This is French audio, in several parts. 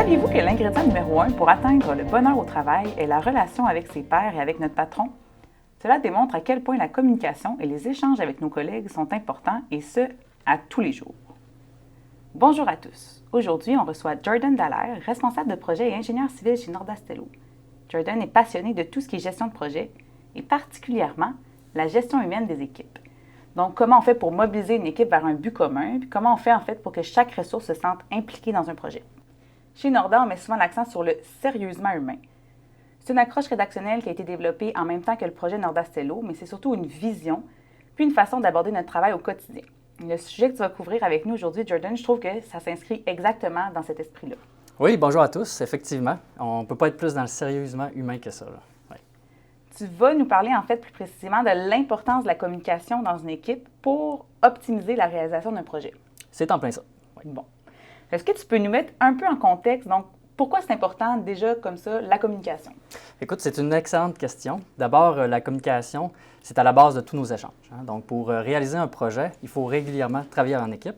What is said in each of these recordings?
Saviez-vous que l'ingrédient numéro 1 pour atteindre le bonheur au travail est la relation avec ses pairs et avec notre patron? Cela démontre à quel point la communication et les échanges avec nos collègues sont importants, et ce, à tous les jours. Bonjour à tous. Aujourd'hui, on reçoit Jordan Dallaire, responsable de projet et ingénieur civil chez Nordastello. Jordan est passionné de tout ce qui est gestion de projet, et particulièrement la gestion humaine des équipes. Donc, comment on fait pour mobiliser une équipe vers un but commun, puis comment on fait en fait pour que chaque ressource se sente impliquée dans un projet. Chez Norda, on met souvent l'accent sur le sérieusement humain. C'est une accroche rédactionnelle qui a été développée en même temps que le projet Nordastello, mais c'est surtout une vision, puis une façon d'aborder notre travail au quotidien. Le sujet que tu vas couvrir avec nous aujourd'hui, Jordan, je trouve que ça s'inscrit exactement dans cet esprit-là. Oui, bonjour à tous. Effectivement, on ne peut pas être plus dans le sérieusement humain que ça. Oui. Tu vas nous parler en fait plus précisément de l'importance de la communication dans une équipe pour optimiser la réalisation d'un projet. C'est en plein ça. Oui. Bon. Est-ce que tu peux nous mettre un peu en contexte? Donc, pourquoi c'est important déjà comme ça, la communication? Écoute, c'est une excellente question. D'abord, la communication, c'est à la base de tous nos échanges. Donc, pour réaliser un projet, il faut régulièrement travailler en équipe.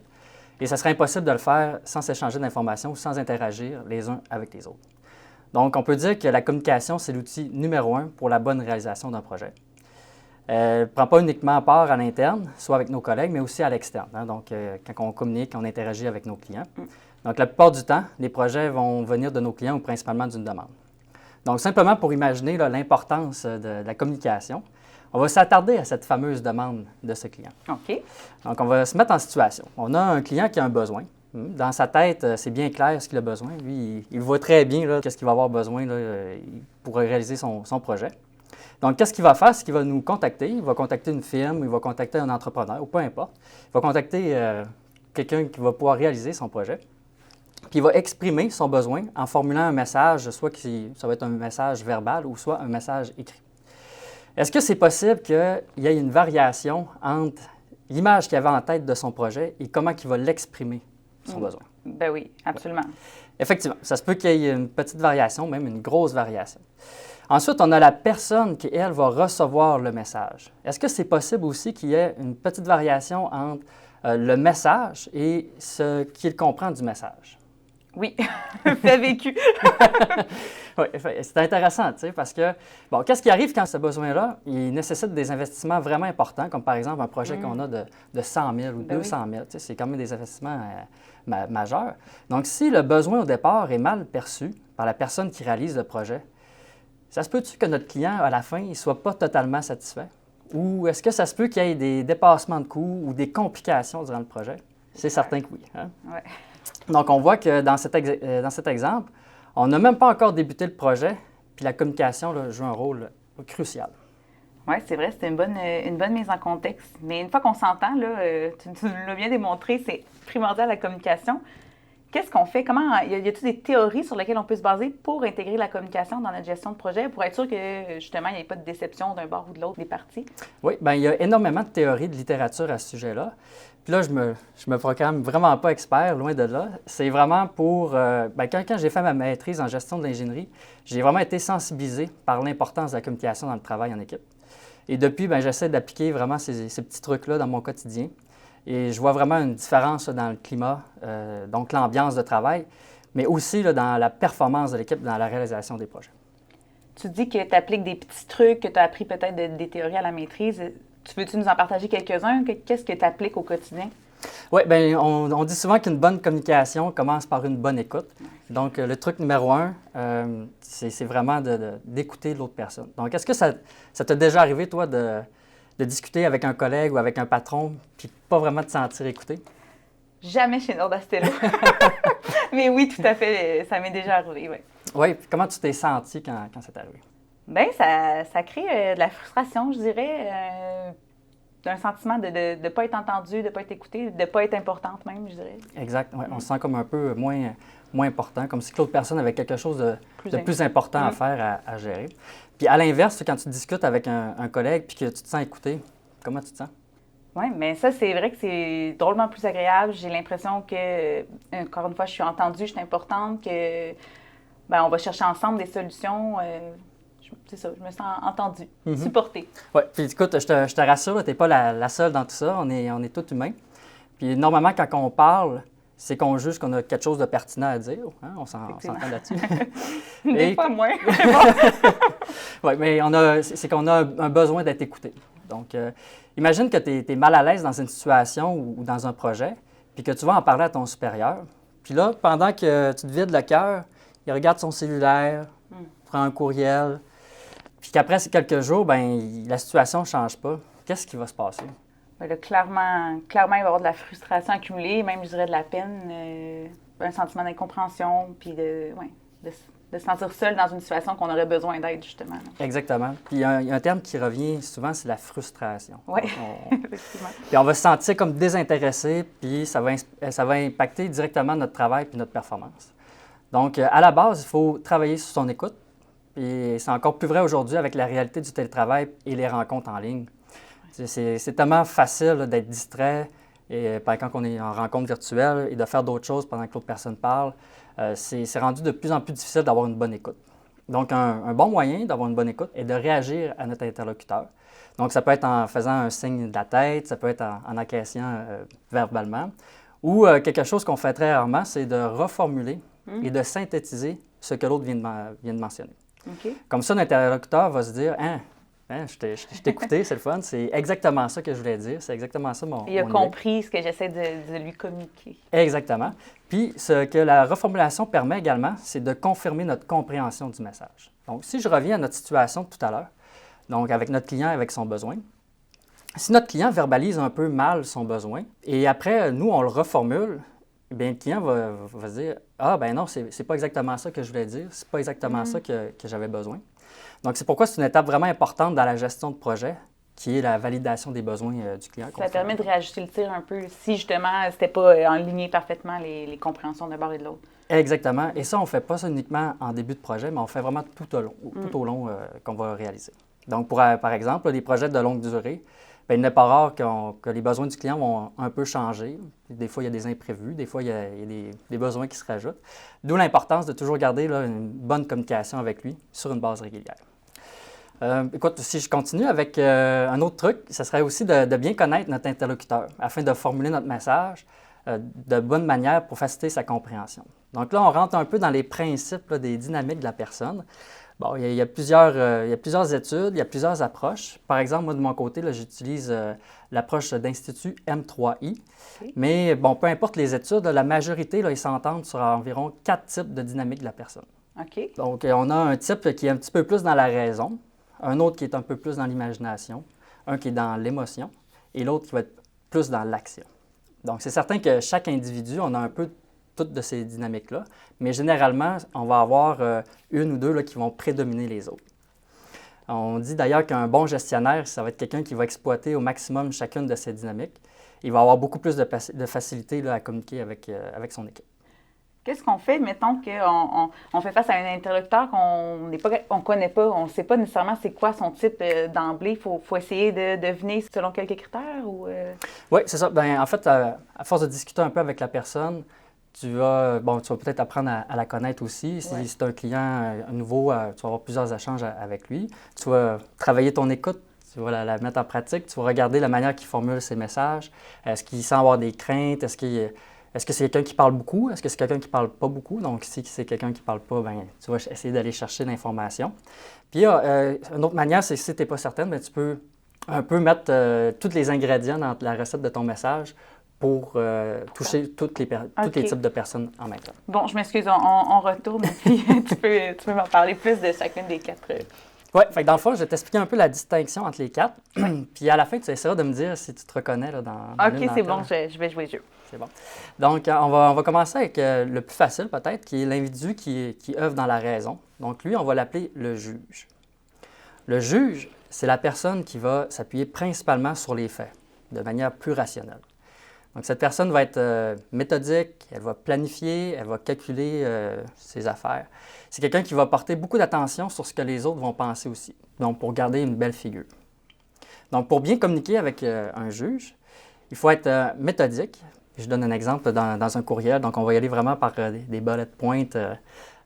Et ce serait impossible de le faire sans s'échanger d'informations ou sans interagir les uns avec les autres. Donc, on peut dire que la communication, c'est l'outil numéro 1 pour la bonne réalisation d'un projet. Elle ne prend pas uniquement part à l'interne, soit avec nos collègues, mais aussi à l'externe. Donc, quand on communique, on interagit avec nos clients. Donc, la plupart du temps, les projets vont venir de nos clients ou principalement d'une demande. Donc, simplement pour imaginer l'importance de la communication, on va s'attarder à cette fameuse demande de ce client. OK. Donc, on va se mettre en situation. On a un client qui a un besoin. Dans sa tête, c'est bien clair ce qu'il a besoin. Lui, il voit très bien qu'est-ce qu'il va avoir besoin pour réaliser son projet. Donc, qu'est-ce qu'il va faire? C'est qu'il va nous contacter. Il va contacter une firme, il va contacter un entrepreneur, ou peu importe. Il va contacter quelqu'un qui va pouvoir réaliser son projet. Puis, il va exprimer son besoin en formulant un message, soit ça va être un message verbal ou soit un message écrit. Est-ce que c'est possible qu'il y ait une variation entre l'image qu'il avait en tête de son projet et comment il va l'exprimer, son besoin? Ben oui, absolument. Ouais. Effectivement, ça se peut qu'il y ait une petite variation, même une grosse variation. Ensuite, on a la personne qui, elle, va recevoir le message. Est-ce que c'est possible aussi qu'il y ait une petite variation entre le message et ce qu'il comprend du message? Oui, fait vécu. Oui, c'est intéressant, tu sais, parce que, bon, qu'est-ce qui arrive quand ce besoin-là, il nécessite des investissements vraiment importants, comme par exemple un projet qu'on a de 100 000 ou 200 000, tu sais, c'est quand même des investissements majeurs. Donc, si le besoin au départ est mal perçu par la personne qui réalise le projet, ça se peut-tu que notre client, à la fin, il ne soit pas totalement satisfait? Ou est-ce que ça se peut qu'il y ait des dépassements de coûts ou des complications durant le projet? C'est certain que oui. Hein? Ouais. Donc, on voit que dans cet exemple, on n'a même pas encore débuté le projet, puis la communication joue un rôle crucial. Oui, c'est vrai, c'est une bonne mise en contexte. Mais une fois qu'on s'entend, tu l'as bien démontré, c'est primordial la communication. Qu'est-ce qu'on fait? Y a-t-il des théories sur lesquelles on peut se baser pour intégrer la communication dans notre gestion de projet, pour être sûr que, justement, il n'y ait pas de déception d'un bord ou de l'autre des parties? Oui, bien, il y a énormément de théories, de littérature à ce sujet-là. Puis là, je me proclame vraiment pas expert, loin de là. C'est vraiment pour... quand j'ai fait ma maîtrise en gestion de l'ingénierie, j'ai vraiment été sensibilisé par l'importance de la communication dans le travail en équipe. Et depuis, j'essaie d'appliquer vraiment ces petits trucs-là dans mon quotidien. Et je vois vraiment une différence dans le climat, donc l'ambiance de travail, mais aussi dans la performance de l'équipe dans la réalisation des projets. Tu dis que tu appliques des petits trucs, que tu as appris peut-être des théories à la maîtrise. Veux-tu nous en partager quelques-uns? Qu'est-ce que tu appliques au quotidien? Oui, bien, on dit souvent qu'une bonne communication commence par une bonne écoute. Donc, le truc numéro 1, c'est vraiment d'écouter l'autre personne. Donc, est-ce que ça t'est déjà arrivé, toi, de discuter avec un collègue ou avec un patron, puis pas vraiment te sentir écouté? Jamais chez Nordastello. Mais oui, tout à fait, ça m'est déjà arrivé, oui. Oui, puis comment tu t'es senti quand c'est arrivé? Bien, ça crée de la frustration, je dirais, d'un sentiment de ne pas être entendu, de ne pas être écouté, de ne pas être importante même, je dirais. Exact, ouais. On se sent comme un peu moins important, comme si l'autre personne avait quelque chose de plus important à faire, à gérer. Puis à l'inverse, quand tu discutes avec un collègue puis que tu te sens écouté, comment tu te sens? Oui, mais ça, c'est vrai que c'est drôlement plus agréable. J'ai l'impression que, encore une fois, je suis entendue, je suis importante, que on va chercher ensemble des solutions. C'est ça, je me sens entendue, supportée. Oui, puis écoute, je te rassure, tu n'es pas la seule dans tout ça. On est tous humains. Puis normalement, quand on parle, c'est qu'on juge qu'on a quelque chose de pertinent à dire. Hein? On s'entend là-dessus. Des fois moins. Oui, mais c'est qu'on a un besoin d'être écouté. Donc, imagine que tu es mal à l'aise dans une situation ou dans un projet, puis que tu vas en parler à ton supérieur. Puis là, pendant que tu te vides le cœur, il regarde son cellulaire, prend un courriel, puis qu'après quelques jours, ben la situation ne change pas. Qu'est-ce qui va se passer? Bien, là, clairement, il va y avoir de la frustration accumulée, même, je dirais, de la peine, un sentiment d'incompréhension, puis de se sentir seul dans une situation qu'on aurait besoin d'aide, justement. Là. Exactement. Puis il y a un terme qui revient souvent, c'est la frustration. Oui, effectivement. Puis on va se sentir comme désintéressé, puis ça va impacter directement notre travail puis notre performance. Donc, à la base, il faut travailler sur son écoute. Puis c'est encore plus vrai aujourd'hui avec la réalité du télétravail et les rencontres en ligne. C'est tellement facile là, d'être distrait et, quand on est en rencontre virtuelle et de faire d'autres choses pendant que l'autre personne parle. C'est rendu de plus en plus difficile d'avoir une bonne écoute. Donc, un bon moyen d'avoir une bonne écoute est de réagir à notre interlocuteur. Donc, ça peut être en faisant un signe de la tête, ça peut être en acquiesçant verbalement. Ou quelque chose qu'on fait très rarement, c'est de reformuler et de synthétiser ce que l'autre vient de mentionner. Okay. Comme ça, notre interlocuteur va se dire « je t'ai écouté, c'est le fun, c'est exactement ça que je voulais dire, c'est exactement ça mon... » Il a compris ce que j'essaie de lui communiquer. Exactement. Puis, ce que la reformulation permet également, c'est de confirmer notre compréhension du message. Donc, si je reviens à notre situation de tout à l'heure, donc avec notre client, avec son besoin, si notre client verbalise un peu mal son besoin, et après, nous, on le reformule, bien, le client va se dire « Ah, ben non, c'est pas exactement ça que je voulais dire, c'est pas exactement ça que j'avais besoin. » Donc, c'est pourquoi c'est une étape vraiment importante dans la gestion de projet, qui est la validation des besoins du client. Ça permet de réajuster le tir un peu si, justement, c'était pas enligné parfaitement les compréhensions d'un bord et de l'autre. Exactement. Et ça, on ne fait pas ça uniquement en début de projet, mais on fait vraiment tout au long qu'on va réaliser. Donc, par exemple, les projets de longue durée, bien, il n'est pas rare que les besoins du client vont un peu changer. Des fois, il y a des imprévus, des fois, il y a des besoins qui se rajoutent. D'où l'importance de toujours garder là, une bonne communication avec lui sur une base régulière. Écoute, si je continue avec un autre truc, ce serait aussi de bien connaître notre interlocuteur afin de formuler notre message de bonne manière pour faciliter sa compréhension. Donc là, on rentre un peu dans les principes là, des dynamiques de la personne. Bon, il y a plusieurs études, il y a plusieurs approches. Par exemple, moi, de mon côté, là, j'utilise l'approche d'Institut M3I. Okay. Mais bon, peu importe les études, la majorité, là, ils s'entendent sur environ 4 types de dynamiques de la personne. Okay. Donc, on a un type qui est un petit peu plus dans la raison, un autre qui est un peu plus dans l'imagination, un qui est dans l'émotion et l'autre qui va être plus dans l'action. Donc, c'est certain que chaque individu, on a un peu toutes de ces dynamiques-là, mais généralement, on va avoir une ou deux là, qui vont prédominer les autres. On dit d'ailleurs qu'un bon gestionnaire, ça va être quelqu'un qui va exploiter au maximum chacune de ces dynamiques. Il va avoir beaucoup plus de facilité là, à communiquer avec son équipe. Qu'est-ce qu'on fait, mettons qu'on fait face à un interlocuteur qu'on ne connaît pas, on ne sait pas nécessairement c'est quoi son type d'emblée. Il faut essayer de deviner selon quelques critères? Oui, c'est ça. Bien, en fait, à force de discuter un peu avec la personne, tu vas peut-être apprendre à la connaître aussi. Si c'est un client nouveau, tu vas avoir plusieurs échanges avec lui. Tu vas travailler ton écoute, tu vas la mettre en pratique, tu vas regarder la manière qu'il formule ses messages. Est-ce qu'il sent avoir des craintes? Est-ce que c'est quelqu'un qui parle beaucoup? Est-ce que c'est quelqu'un qui ne parle pas beaucoup? Donc, si c'est quelqu'un qui ne parle pas, bien, tu vas essayer d'aller chercher l'information. Puis, une autre manière, c'est si tu n'es pas certaine, bien, tu peux un peu mettre tous les ingrédients dans la recette de ton message pour toucher tous les types de personnes en même temps. Bon, je m'excuse, on retourne, puis tu peux m'en parler plus de chacune des 4. Oui, dans le fond, je vais t'expliquer un peu la distinction entre les 4. Puis à la fin, tu essaieras de me dire si tu te reconnais là, dans OK, c'est bon, je vais jouer le jeu. C'est bon. Donc, on va commencer avec le plus facile peut-être, qui est l'individu qui œuvre dans la raison. Donc, lui, on va l'appeler le juge. Le juge, c'est la personne qui va s'appuyer principalement sur les faits, de manière plus rationnelle. Donc, cette personne va être méthodique, elle va planifier, elle va calculer ses affaires. C'est quelqu'un qui va porter beaucoup d'attention sur ce que les autres vont penser aussi, donc pour garder une belle figure. Donc, pour bien communiquer avec un juge, il faut être méthodique. Je donne un exemple dans un courriel, donc on va y aller vraiment par des bullet points.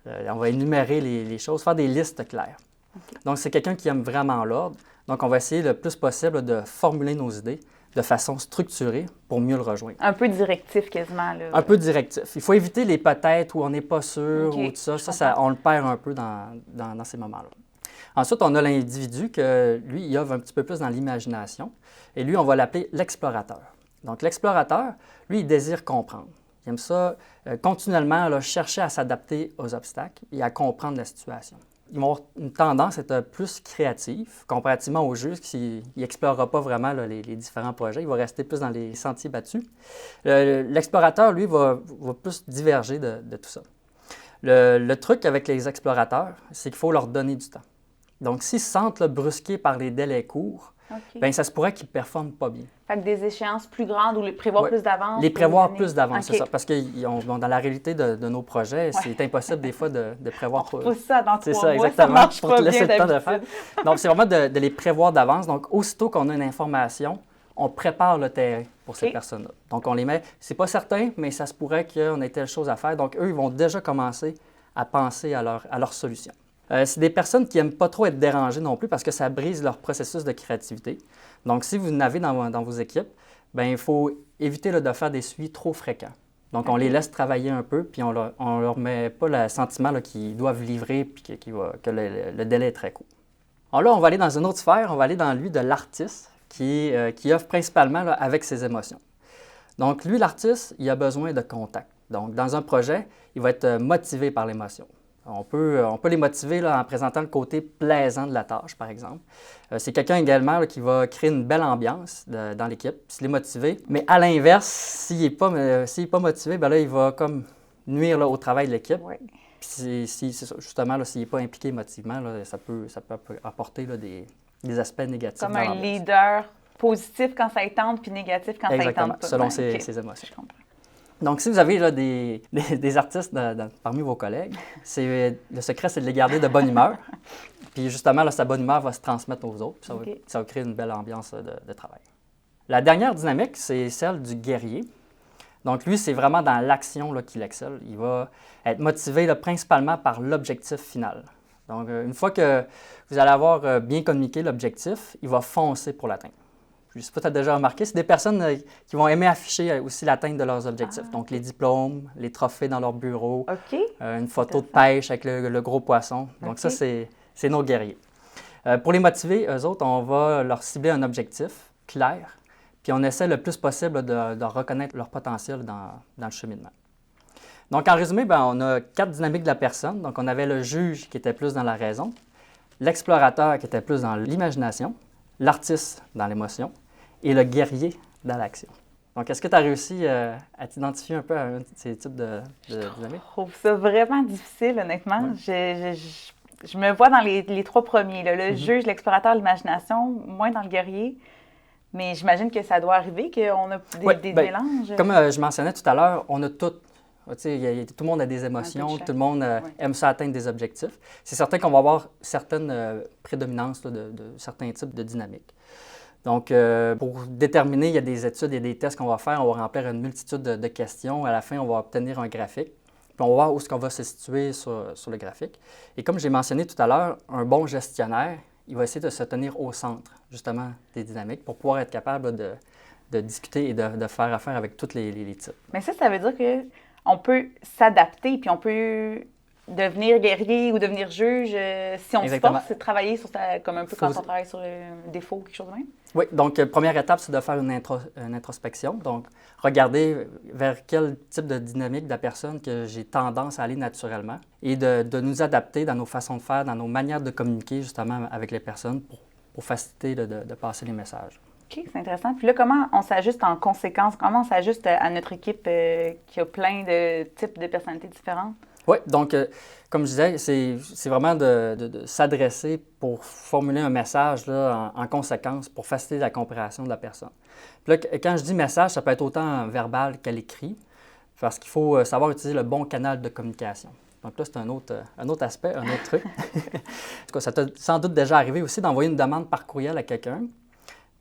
On va énumérer les choses, faire des listes claires. Okay. Donc, c'est quelqu'un qui aime vraiment l'ordre. Donc, on va essayer le plus possible de formuler nos idées de façon structurée pour mieux le rejoindre. Un peu directif quasiment. Là. Un peu directif. Il faut éviter les peut-être où on n'est pas sûr ou tout ça. Ça, on le perd un peu dans ces moments-là. Ensuite, on a l'individu que, lui, il œuvre un petit peu plus dans l'imagination. Et lui, on va l'appeler l'explorateur. Donc, l'explorateur, lui, il désire comprendre. Il aime ça continuellement là, chercher à s'adapter aux obstacles et à comprendre la situation. Ils vont avoir une tendance à être plus créative, comparativement au juge qui n'explorera pas vraiment là, les différents projets. Il va rester plus dans les sentiers battus. L'explorateur, lui, va plus diverger de tout ça. Le truc avec les explorateurs, c'est qu'il faut leur donner du temps. Donc, s'ils se sentent là, brusqués par les délais courts, bien, ça se pourrait qu'ils ne performent pas bien. Fait que des échéances plus grandes ou les prévoir plus d'avance? Les prévoir plus d'avance, c'est ça. Parce que dans la réalité de nos projets, c'est impossible des fois de prévoir trop. Pousse ça dans 3 mois, ça, exactement, ça marche pour pas te laisser bien le temps de faire. Donc, c'est vraiment de les prévoir d'avance. Donc, aussitôt qu'on a une information, on prépare le terrain pour ces personnes-là. Donc, on les met, c'est pas certain, mais ça se pourrait qu'on ait telle chose à faire. Donc, eux, ils vont déjà commencer à penser à leur solution. C'est des personnes qui n'aiment pas trop être dérangées non plus parce que ça brise leur processus de créativité. Donc, si vous en avez dans vos équipes, bien, il faut éviter là, de faire des suivis trop fréquents. Donc, on les laisse travailler un peu, puis on leur met pas le sentiment là, qu'ils doivent livrer puis que le délai est très court. Alors là, on va aller dans une autre sphère, on va aller dans lui de l'artiste qui œuvre principalement là, avec ses émotions. Donc, lui, l'artiste, il a besoin de contact. Donc, dans un projet, il va être motivé par l'émotion. On peut les motiver là, en présentant le côté plaisant de la tâche, par exemple. C'est quelqu'un également là, qui va créer une belle ambiance dans l'équipe, s'il est motivé. Mais à l'inverse, s'il n'est pas motivé, bien là, il va comme nuire là, au travail de l'équipe. Oui. Puis justement, là, s'il n'est pas impliqué émotivement, là, ça peut apporter là, des aspects négatifs. Comme un leader positif quand ça y tente, puis négatif quand ça y tente pas. Selon ses émotions. Je comprends. Donc, si vous avez là, des artistes parmi vos collègues, le secret, c'est de les garder de bonne humeur. Puis justement, là, sa bonne humeur va se transmettre aux autres. Puis ça va créer une belle ambiance de travail. La dernière dynamique, c'est celle du guerrier. Donc, lui, c'est vraiment dans l'action qu'il excelle. Il va être motivé là, principalement par l'objectif final. Donc, une fois que vous allez avoir bien communiqué l'objectif, il va foncer pour l'atteindre. Je ne sais pas si tu as déjà remarqué, c'est des personnes qui vont aimer afficher aussi l'atteinte de leurs objectifs. Donc, les diplômes, les trophées dans leur bureau, une photo de pêche avec le gros poisson. Donc, ça, c'est nos guerriers. Pour les motiver, eux autres, on va leur cibler un objectif clair, puis on essaie le plus possible de reconnaître leur potentiel dans le cheminement. Donc, en résumé, bien, on a 4 dynamiques de la personne. Donc, on avait le juge qui était plus dans la raison, l'explorateur qui était plus dans l'imagination, l'artiste dans l'émotion, et le guerrier dans l'action. Donc, est-ce que tu as réussi à t'identifier un peu à un de ces types de dynamiques? Je trouve ça vraiment difficile, honnêtement. Ouais. Je me vois dans les 3 premiers, là, le juge, l'explorateur, l'imagination, moins dans le guerrier. Mais j'imagine que ça doit arriver, qu'on a des mélanges. Comme je mentionnais tout à l'heure, on a tout. Tout le monde a des émotions, tout le monde aime ça atteindre des objectifs. C'est certain qu'on va avoir certaines prédominances là, de certains types de dynamiques. Donc, pour déterminer, il y a des études et des tests qu'on va faire. On va remplir une multitude de questions. À la fin, on va obtenir un graphique. Puis, on va voir où est-ce qu'on va se situer sur le graphique. Et comme j'ai mentionné tout à l'heure, un bon gestionnaire, il va essayer de se tenir au centre, justement, des dynamiques pour pouvoir être capable de discuter et de faire affaire avec tous les types. Mais ça veut dire qu'on peut s'adapter, puis on peut devenir guerrier ou devenir juge si on se force, c'est de travailler sur comme un peu quand on travaille sur le défaut ou quelque chose de même? Oui, donc première étape, c'est de faire une introspection. Donc, regarder vers quel type de dynamique de la personne que j'ai tendance à aller naturellement et de nous adapter dans nos façons de faire, dans nos manières de communiquer justement avec les personnes pour faciliter de passer les messages. OK, c'est intéressant. Puis là, comment on s'ajuste en conséquence? Comment on s'ajuste à notre équipe qui a plein de types de personnalités différentes? Oui, donc, comme je disais, c'est vraiment de s'adresser pour formuler un message là, en conséquence pour faciliter la compréhension de la personne. Puis là, quand je dis message, ça peut être autant verbal qu'à l'écrit, parce qu'il faut savoir utiliser le bon canal de communication. Donc là, c'est un autre aspect, un autre truc. En tout cas, ça t'a sans doute déjà arrivé aussi d'envoyer une demande par courriel à quelqu'un.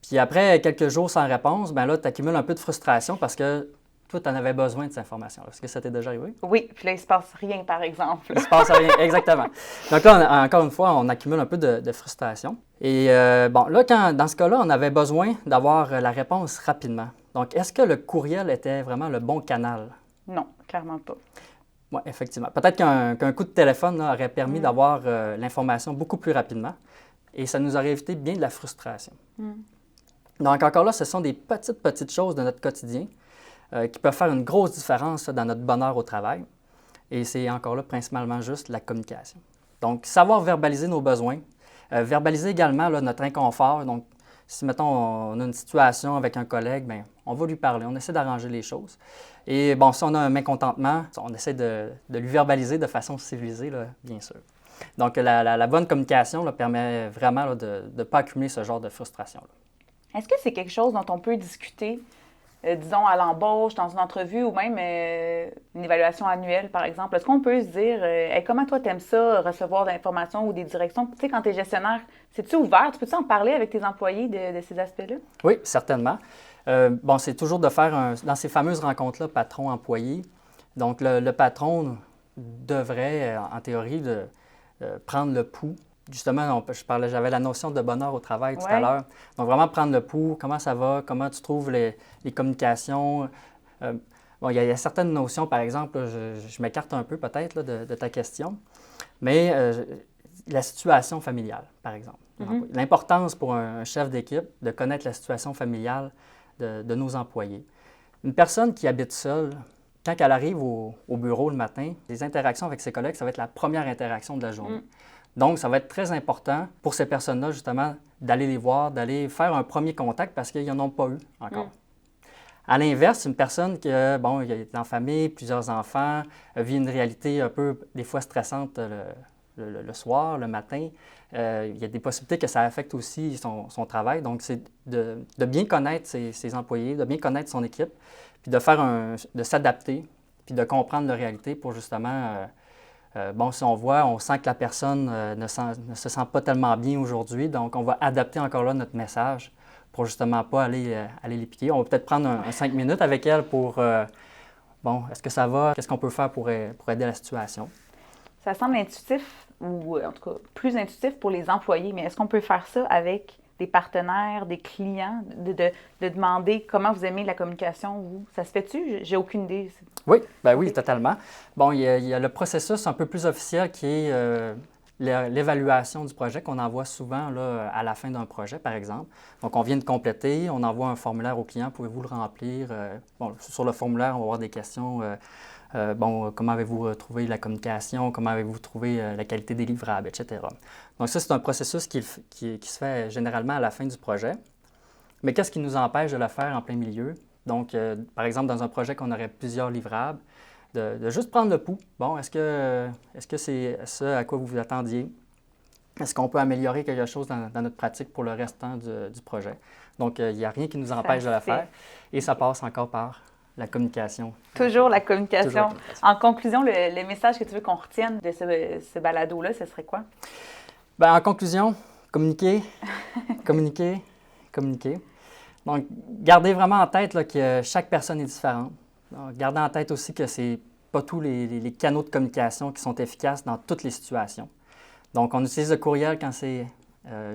Puis après quelques jours sans réponse, bien là, tu accumules un peu de frustration parce que toi, tu en avais besoin de cette information-là. Est-ce que ça t'est déjà arrivé? Oui, puis là, il ne se passe rien, par exemple. Il se passe rien, exactement. Donc là, encore une fois, on accumule un peu de frustration. Et bon, là, dans ce cas-là, on avait besoin d'avoir la réponse rapidement. Donc, est-ce que le courriel était vraiment le bon canal? Non, clairement pas. Oui, effectivement. Peut-être qu'un coup de téléphone là, aurait permis d'avoir l'information beaucoup plus rapidement et ça nous aurait évité bien de la frustration. Donc, encore là, ce sont des petites choses de notre quotidien qui peuvent faire une grosse différence dans notre bonheur au travail. Et c'est encore là principalement juste la communication. Donc, savoir verbaliser nos besoins, verbaliser également là, notre inconfort. Donc, si, mettons, on a une situation avec un collègue, bien, on va lui parler, on essaie d'arranger les choses. Et bon, si on a un mécontentement, on essaie de lui verbaliser de façon civilisée, là, bien sûr. Donc, la bonne communication là, permet vraiment là, de ne pas accumuler ce genre de frustration-là. Est-ce que c'est quelque chose dont on peut discuter, disons, à l'embauche, dans une entrevue ou même une évaluation annuelle, par exemple? Est-ce qu'on peut se dire, hey, comment toi, t'aimes ça, recevoir de l'information ou des directions? Tu sais, quand tu es gestionnaire, c'est-tu ouvert? Tu peux-tu en parler avec tes employés de ces aspects-là? Oui, certainement. Bon, c'est toujours de faire, dans ces fameuses rencontres-là, patron-employé. Donc, le patron devrait, en théorie, prendre le pouls. Justement, j'avais la notion de bonheur au travail tout à l'heure. Donc, vraiment prendre le pouls, comment ça va, comment tu trouves les communications. Bon, il y a certaines notions, par exemple, là, je m'écarte un peu peut-être là, de ta question, mais la situation familiale, par exemple. L'importance pour un chef d'équipe de connaître la situation familiale de nos employés. Une personne qui habite seule, quand elle arrive au bureau le matin, les interactions avec ses collègues, ça va être la première interaction de la journée. Donc, ça va être très important pour ces personnes-là, justement, d'aller les voir, d'aller faire un premier contact parce qu'ils n'en ont pas eu encore. À l'inverse, une personne qui bon, est en famille, plusieurs enfants, vit une réalité un peu, des fois, stressante le soir, le matin, il y a des possibilités que ça affecte aussi son travail. Donc, c'est de bien connaître ses employés, de bien connaître son équipe, puis de s'adapter, puis de comprendre la réalité pour justement... bon, si on sent que la personne ne se sent pas tellement bien aujourd'hui, donc on va adapter encore là notre message pour justement pas aller les piquer. On va peut-être prendre un 5 minutes avec elle pour, bon, est-ce que ça va? Qu'est-ce qu'on peut faire pour aider la situation? Ça semble intuitif, ou en tout cas plus intuitif pour les employés, mais est-ce qu'on peut faire ça avec des partenaires, des clients, de demander comment vous aimez la communication, vous? Ça se fait-tu? J'ai aucune idée. Oui, bien oui, totalement. Bon, il y a le processus un peu plus officiel qui est l'évaluation du projet qu'on envoie souvent là, à la fin d'un projet, par exemple. Donc, on vient de compléter, on envoie un formulaire au client, pouvez-vous le remplir? Bon, sur le formulaire, on va avoir des questions. Bon, comment avez-vous trouvé la communication? Comment avez-vous trouvé la qualité des livrables, etc. Donc, ça, c'est un processus qui se fait généralement à la fin du projet. Mais qu'est-ce qui nous empêche de le faire en plein milieu? Donc, par exemple, dans un projet qu'on aurait plusieurs livrables, de juste prendre le pouls. Bon, est-ce que c'est ça à quoi vous vous attendiez? Est-ce qu'on peut améliorer quelque chose dans notre pratique pour le restant du projet? Donc, il n'y a rien qui nous empêche de le faire. Et ça passe encore par la communication. Toujours la communication. En conclusion, le message que tu veux qu'on retienne de ce balado-là, ce serait quoi? Bien, en conclusion, communiquer, communiquer, communiquer. Donc, gardez vraiment en tête là, que chaque personne est différente. Donc, gardez en tête aussi que ce n'est pas tous les canaux de communication qui sont efficaces dans toutes les situations. Donc, on utilise le courriel quand c'est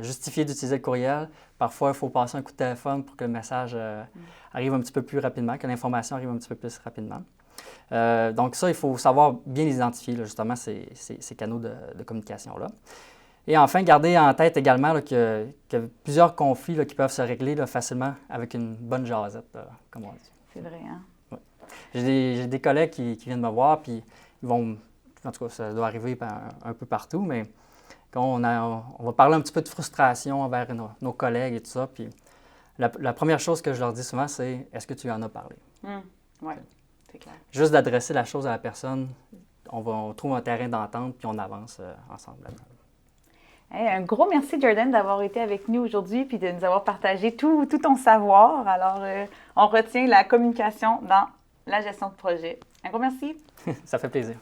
justifié d'utiliser le courriel. Parfois, il faut passer un coup de téléphone pour que le message arrive un petit peu plus rapidement, que l'information arrive un petit peu plus rapidement. Donc ça, il faut savoir bien les identifier, là, justement, ces canaux de communication-là. Et enfin, gardez en tête également là, que plusieurs conflits là, qui peuvent se régler là, facilement avec une bonne jasette, là, comme on dit. C'est vrai, hein? Oui. J'ai des collègues qui viennent me voir, puis ils vont, en tout cas, ça doit arriver un peu partout, mais quand on va parler un petit peu de frustration envers nos collègues et tout ça, puis la première chose que je leur dis souvent, c'est « Est-ce que tu en as parlé? » Oui, c'est clair. Juste d'adresser la chose à la personne, on trouve un terrain d'entente, puis on avance ensemble. Hey, un gros merci, Jordan, d'avoir été avec nous aujourd'hui puis de nous avoir partagé tout ton savoir. Alors, on retient la communication dans la gestion de projet. Un gros merci. Ça fait plaisir.